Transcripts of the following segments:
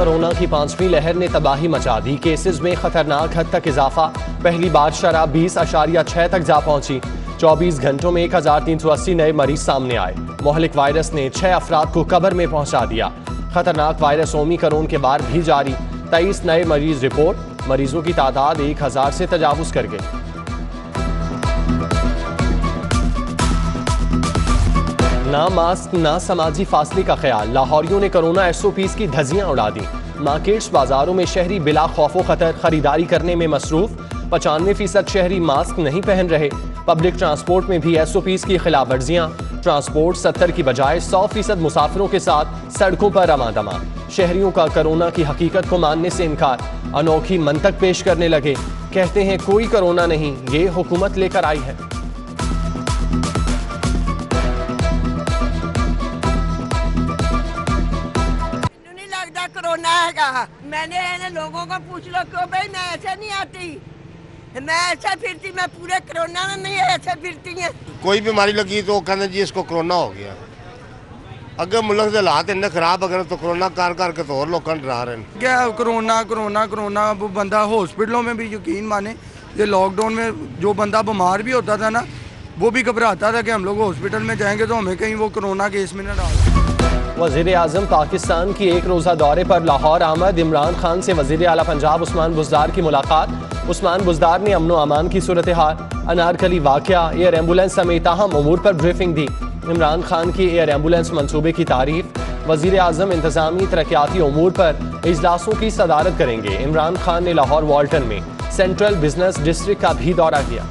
Corona की 5वीं लहर ने तबाही मचा दी। केसेस में खतरनाक हद तक इजाफा। पहली बार शरह 20.6 तक जा पहुंची। 24 घंटों में 1380 नए मरीज सामने आए। मोहलिक वायरस ने 6 अफराद को कब्र में पहुंचा दिया। खतरनाक वायरस ओमिक्रॉन के बाद भी जारी। 23 नए मरीज रिपोर्ट। मरीजों की तादाद 1000 से तजावुज कर गई। ना मास्क ना समाजी फासले का ख्याल। लाहौरियों ने कोरोना SOPs की धज्जियां उड़ा दी। मार्केट्स बाजारों में शहरी बिला खौफो खतर खरीदारी करने में मसरूफ। 95% शहरी मास्क नहीं पहन रहे। पब्लिक ट्रांसपोर्ट में भी SOPs की खिलाफ वर्जियां। ट्रांसपोर्ट 70 की बजाय 100% मुसाफिरों के साथ सड़कों पर रमादमा। शहरियों का कोरोना की हकीकत को मानने से इनकार। अनोखी मंतक पेश करने लगे। कहते हैं कोई कोरोना नहीं, ये हुकूमत लेकर आई है। कोरोना है। मैंने लोगों को पूछ लो क्यों भाई, मैं ऐसे नहीं आती, मैं ऐसे फिरती, मैं पूरे कोरोना में नहीं ऐसे फिरती है। कोई बीमारी लगी तो कहना जी इसको कोरोना हो गया। अगर मुल्क के हालात इन्ने खराब अगर तो कोरोना कार करके तो और लोग डरा रहे हैं। क्या कोरोना कोरोना कोरोना, वो बंदा हॉस्पिटलों में भी यकीन माने, ये लॉकडाउन में जो बंदा बीमार भी होता था ना, वो भी घबराता था कि हम लोग हॉस्पिटल में जाएंगे तो हमें कहीं वो कोरोना केस में न डाल। वज़ीर आज़म पाकिस्तान की एक रोज़ा दौरे पर लाहौर आमद। इमरान खान से वज़ीर आला पंजाब उस्मान बुज़दार की मुलाकात। उस्मान बुज़दार ने अमन अमान की सूरत हाल, अनारकली वाक़या, एयर एम्बुलेंस समेत अहम उमूर पर ब्रीफिंग दी। इमरान खान की एयर एम्बुलेंस मंसूबे की तारीफ। वज़ीर आज़म इंतज़ामी तरक्याती उमूर पर इजलासों की सदारत करेंगे। इमरान खान ने लाहौर वाल्टन में सेंट्रल बिजनेस डिस्ट्रिक्ट का भी दौरा किया।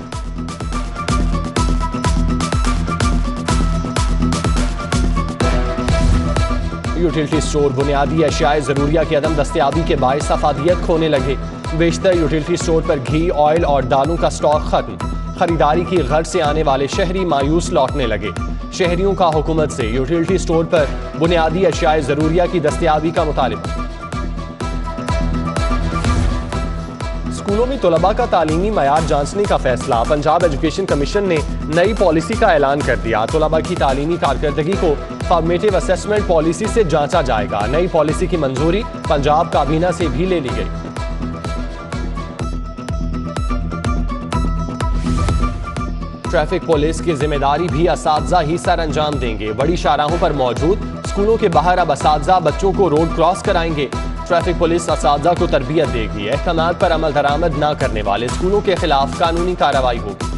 यूटिलिटी स्टोर बुनियादी अशियाए ज़रूरिया की अदम दस्तयाबी के बायस अफादियत खोने लगे। बेशतर यूटिलिटी स्टोर पर घी, ऑयल और दालों का स्टॉक खत्म। खरीदारी की गर्ज से आने वाले शहरी मायूस लौटने लगे। शहरियों का हुकूमत से यूटिलिटी स्टोर पर बुनियादी अशियाए ज़रूरिया की दस्तयाबी का मुतालिबा। स्कूलों में तलबा का तालीमी मयार जांचने का फैसला। पंजाब एजुकेशन कमीशन ने नई पॉलिसी का ऐलान कर दिया। तलबा की तालीमी कारकर्दगी को फॉर्मेटिव असेसमेंट पॉलिसी से जांचा जाएगा। नई पॉलिसी की मंजूरी पंजाब काबीना से भी ले ली गई। ट्रैफिक पुलिस की जिम्मेदारी भी असातिज़ा ही सर अंजाम देंगे। बड़ी शाहराहों पर मौजूद स्कूलों के बाहर अब असातिज़ा बच्चों को रोड क्रॉस कराएंगे। ट्रैफिक पुलिस असातिज़ा को तरबियत देगी। अहकामात पर अमल दरामद न करने वाले स्कूलों के खिलाफ कानूनी कार्रवाई होगी।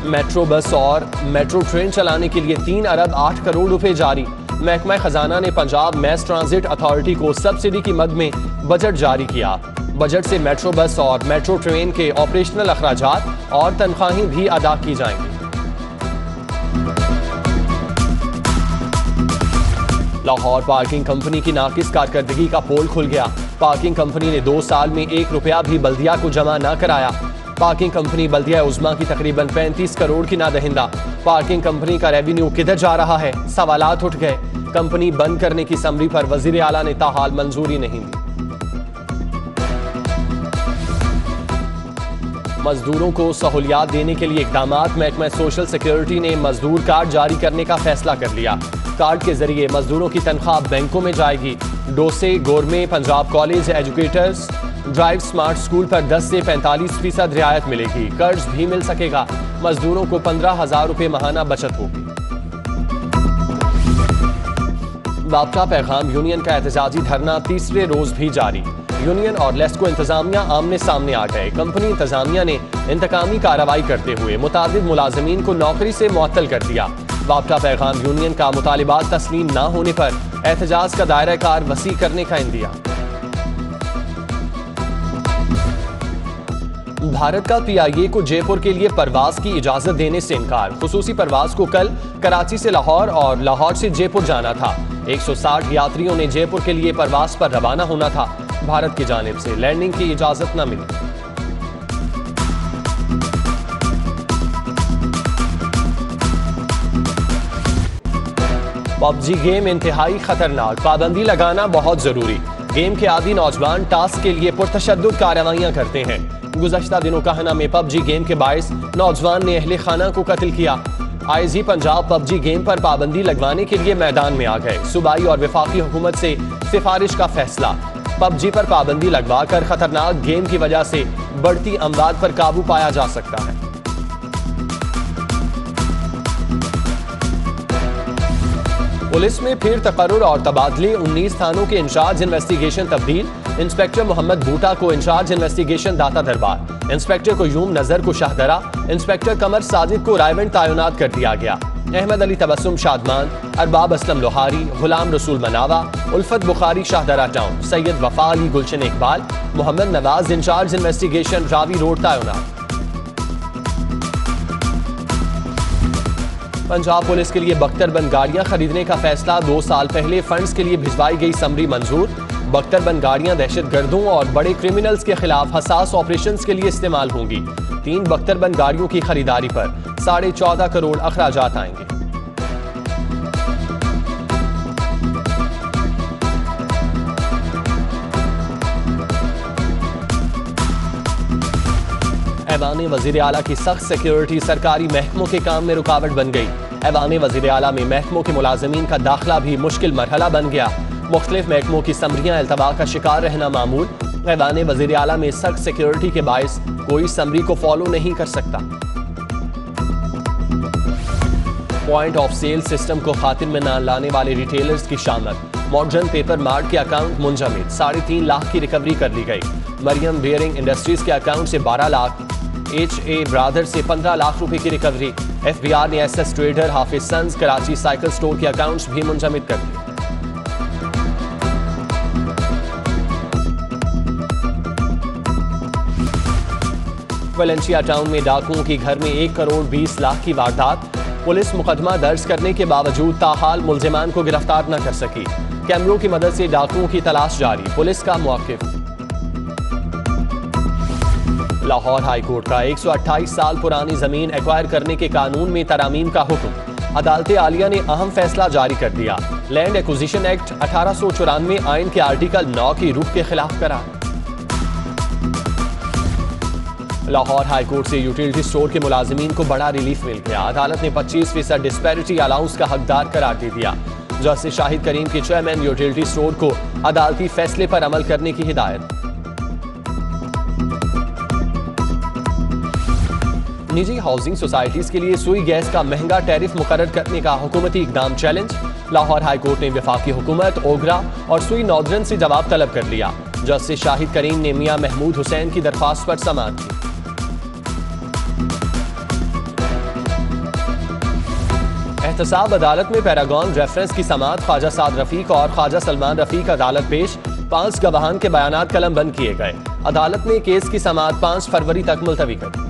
मेट्रो बस और मेट्रो ट्रेन चलाने के लिए 3 अरब 8 करोड़ रुपए जारी। महकमा खजाना ने पंजाब मैस ट्रांजिट अथॉरिटी को सब्सिडी की मद में बजट जारी किया। बजट से मेट्रो बस और मेट्रो ट्रेन के ऑपरेशनल अखराजात और तनख्वाहें भी अदा की जाएंगी। लाहौर पार्किंग कंपनी की नाकिस कारकर्दगी का पोल खुल गया। पार्किंग कंपनी ने 2 साल में 1 रुपया भी बल्दिया को जमा न कराया। पार्किंग कंपनी बल्दिया उज़्मा की तकरीबन 35 करोड़ की नादहिंदा। पार्किंग कंपनी का रेवेन्यू किधर जा रहा है, सवालात उठ गए। कंपनी बंद करने की समरी पर वजीर आला ने ताहाल मंजूरी नहीं दी। मजदूरों को सहूलियात देने के लिए इकदामात। महकमा सोशल सिक्योरिटी ने मजदूर कार्ड जारी करने का फैसला कर लिया। कार्ड के जरिए मजदूरों की तनख्वाह बैंकों में जाएगी। डोसे, गोरमे, Punjab college educators drive smart school पर 10 से 45% रियायत मिलेगी। कर्ज भी मिल सकेगा। मजदूरों को 15,000 रुपए माहाना बचत होगी। बाबका पैगाम यूनियन का एहतजाजी धरना तीसरे रोज भी जारी। यूनियन और लेस्को इंतजामिया आमने सामने आ गए। कंपनी इंतजामिया ने इंतकामी कार्रवाई करते हुए मुतादिद मुलाजमीन को नौकरी से मुअत्तल कर दिया। बाबका पैगाम यूनियन का मुतालिबात तस्लीम न होने पर एहतजाज का दायरा कार वसी करने का इंदिया। भारत का PIA को जयपुर के लिए परवाज की इजाजत देने से इनकार। खुसूसी परवाज को कल कराची से लाहौर और लाहौर से जयपुर जाना था। 160 यात्रियों ने जयपुर के लिए परवाज पर रवाना होना था। भारत की जानिब से लैंडिंग की इजाजत न मिली। PUBG गेम इंतहाई खतरनाक, पाबंदी लगाना बहुत जरूरी। गेम के आदी नौजवान टास्क के लिए पुरतशद्दुद कार्रवाइयां करते हैं। गुज़श्ता दिनों कहना में पबजी गेम के बायस नौजवान ने अहले खाना को कत्ल किया। आईजी पंजाब पबजी गेम पर पाबंदी लगवाने के लिए मैदान में आ गए। सूबाई और वफाकी हुकूमत से सिफारिश का फैसला। पबजी पर पाबंदी लगवाकर खतरनाक गेम की वजह से बढ़ती अमवात पर काबू पाया जा सकता है। पुलिस में फिर तकर्रुर और तबादले। 19 थानों के इंचार्ज इन्वेस्टिगेशन तब्दील। इंस्पेक्टर मोहम्मद बूटा को इंचार्ज इन्वेस्टिगेशन दाता दरबार, इंस्पेक्टर क्यूम नजर को शाहदरा, इंस्पेक्टर कमर साजिद को रायवंड तैनात कर दिया गया। अहमद अली तबस्सुम शादमान, अरबाब असलम लोहारी, गुलाम रसूल मनावा, उल्फत Bukhari Shahdara town, Syed Wafa Ali Gulshan Iqbal, Mohammad Nawaz incharge investigation Ravi road तैनात। पंजाब पुलिस के लिए बख्तरबंद गाड़ियां खरीदने का फैसला। 2 साल पहले फंड्स के लिए भिजवाई गई समरी मंजूर। बख्तरबंद गाड़ियां दहशतगर्दों और बड़े क्रिमिनल्स के खिलाफ हसास ऑपरेशंस के लिए इस्तेमाल होंगी। 3 बख्तरबंद गाड़ियों की खरीदारी पर 14.5 करोड़ अखराजात आएंगे। ऐवान वज़ीर आला की सख्त सिक्योरिटी सरकारी महकमों के काम में रुकावट बन गई। ऐवान वज़ीर आला में महकमों के मुलाजमीन का दाखिला भी मुश्किल मरहला बन गया। मुख्तलिफ महकमों की समरियां अल्तवा का शिकार रहना मामूल। ऐवान वज़ीर आला में सख्त सिक्योरिटी के बायस कोई समरी को फॉलो नहीं कर सकता। पॉइंट ऑफ सेल सिस्टम को खातिर में न लाने वाले रिटेलर्स की शामत। मॉडर्न पेपर मार्ट के अकाउंट मुंजमद। 3.5 लाख की रिकवरी कर ली गई। मरियम बेयरिंग इंडस्ट्रीज के अकाउंट से 12 लाख, HA ब्रादर से 15 लाख रुपए की रिकवरी। FBI ने SS ट्रेडर, हाफिज सन्स, कराची साइकिल स्टोर के अकाउंट्स भी मुंजमद कर दिए। वेलेंसिया टाउन में डाकुओं की घर में 1 करोड़ 20 लाख की वारदात। पुलिस मुकदमा दर्ज करने के बावजूद ताहाल मुल्जिमान को गिरफ्तार न कर सकी। कैमरों की मदद से डाकुओं की तलाश जारी, पुलिस का मौक़िफ़। लाहौर हाई कोर्ट का 128 साल पुरानी जमीन एक्वायर करने के कानून में तरामीम का हुक्म। अदालत आलिया ने अहम फैसला जारी कर दिया। लैंड एक्विजिशन एक्ट 1894 आइन के आर्टिकल 9 की रूह के खिलाफ करार। लाहौर हाई कोर्ट से यूटिलिटी स्टोर के मुलाजिमीन को बड़ा रिलीफ मिल गया। अदालत ने 25% डिस्पैरिटी अलाउंस का हकदार करार दे दिया। जस्टिस शाहिद करीम के चेयरमैन यूटिलिटी स्टोर को अदालती फैसले पर अमल करने की हिदायत। निजी हाउसिंग सोसाइटीज के लिए सुई गैस का महंगा टैरिफ मुकर्रर करने का हुकूमती इकदाम चैलेंज। लाहौर हाई कोर्ट ने वफाकी हुकूमत, ओगरा और सुई नॉर्दर्न से जवाब तलब कर लिया। जस्टिस शाहिद करीम ने मियां महमूद हुसैन की दरख्वास्त पर समाअत की। एहतसाब अदालत में पैरागॉन रेफरेंस की समाअत। ख्वाजा साद रफीक और ख्वाजा सलमान रफीक अदालत पेश। 5 गवाहान के बयानात कलम बंद किए गए। अदालत ने केस की समाअत 5 फरवरी तक मुलतवी कर दी।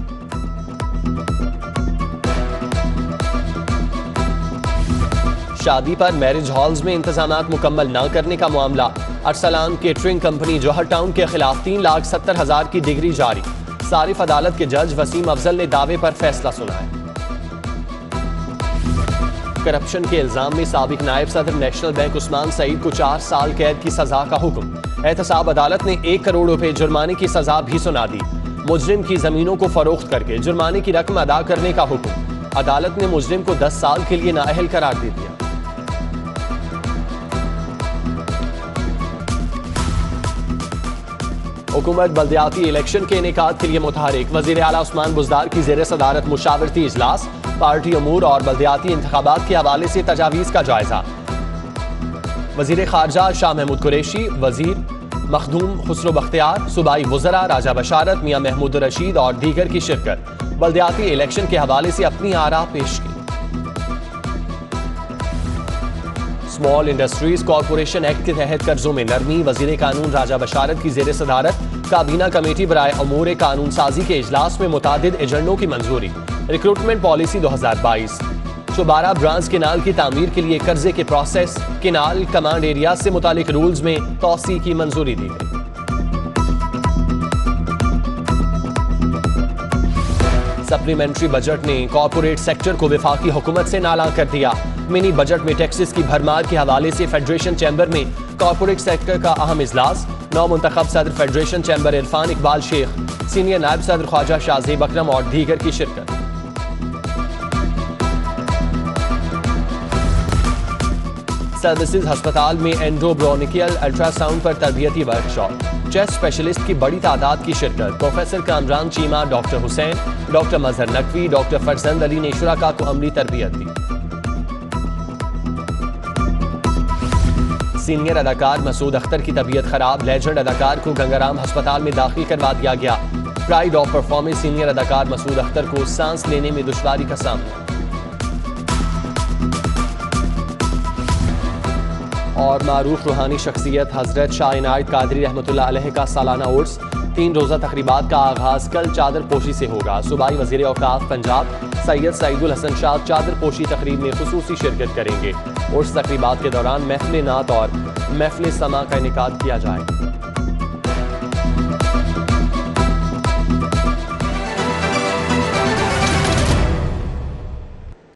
शादी पर मैरिज हॉल्स में इंतजामात मुकम्मल न करने का मामला। अरसलान केटरिंग कंपनी जौहर टाउन के खिलाफ 3,70,000 की डिग्री जारी। सारिफ अदालत के जज वसीम अफजल ने दावे पर फैसला सुनाया। करप्शन के इल्जाम में साबिक नायब सदर नेशनल बैंक उस्मान सईद को 4 साल कैद की सजा का हुक्म। एहतसाब अदालत ने 1 करोड़ रुपए जुर्माने की सजा भी सुना दी। मुजरिम की जमीनों को फरोख्त करके जुर्माने की रकम अदा करने का हुक्म। अदालत ने मुजरिम को 10 साल के लिए नाअहल करार दे दिया। हुकूमत बल्दियाती इलेक्शन के इनेकाद के लिए मुतहरिक। वज़ीर आला उस्मान बुज़दार की ज़ेर सदारत मुशावरती इजलास। पार्टी अमूर और बल्दियाती इंतखाबात के हवाले से तजावीज़ का जायजा। वज़ीर ख़ारजा शाह महमूद कुरैशी, वज़ीर मखदूम खुसरो बख्तियार, सूबाई वज़रा राजा बशारत, मियां महमूद रशीद और दीगर की शिरकत। बल्दियाती इलेक्शन के हवाले से अपनी आरा पेश की। स्मॉल इंडस्ट्रीज कॉरपोरेशन एक्ट के तहत कर्जों में नरमी। वज़ीर कानून राजा बशारत की ज़ेर सदारत काबीना कमेटी बराए अमूर कानून साजी के इजलास में मुतादिद एजेंडों की मंजूरी। Recruitment policy 2022। Chubara branch canal की तामीर के लिए कर्जे के प्रोसेस। केनाल कमांड एरिया से मुतालिक रूल्स में तौसी की मंजूरी दी गई। सप्लीमेंट्री बजट ने कॉर्पोरेट सेक्टर को वफाकी हुकूमत से नाला कर दिया। मिनी बजट में टैक्सेस की भरमार के हवाले से फेडरेशन चैम्बर में कॉर्पोरेट सेक्टर का अहम इजलास, नौ मुंतखब सदर federation chamber Irfan Iqbal Sheikh, senior नायब सदर ख्वाजा शाहजेब अकरम और दीगर की शिरकत। सर्विसेज अस्पताल में एंडोब्रोनिकियल अल्ट्रासाउंड पर तरबियती वर्कशॉप, चेस्ट स्पेशलिस्ट की बड़ी तादाद की शिरकत। Professor Kamran Cheema, doctor Hussain, doctor Mazhar Naqvi, doctor Farzand Ali ने शुरका को अमली तरबियत दी। सीनियर अदाकार मसूद अख्तर की तबीयत खराब, लेजेंड अदाकार को गंगाराम अस्पताल में दाखिल करवा दिया गया। प्राइड ऑफ परफॉर्मेंस सीनियर अदाकार मसूद अख्तर को सांस लेने में दुश्वारी का सामना। और मारूफ रूहानी शख्सियत हजरत शाह इनायत कादरी रहमतुल्लाह अलैह का सालाना उर्स, 3 रोज़ा तकरीबात का आगाज कल चादर पोशी से होगा। सूबाई वज़ीर औकाफ पंजाब सैयद सईदुल हसन शाह चादर पोशी तकरीब में खुसूसी शिरकत करेंगे। उर्स तकरीबात के दौरान महफिल नात और महफिल समा का इनेकाद किया जाएगा।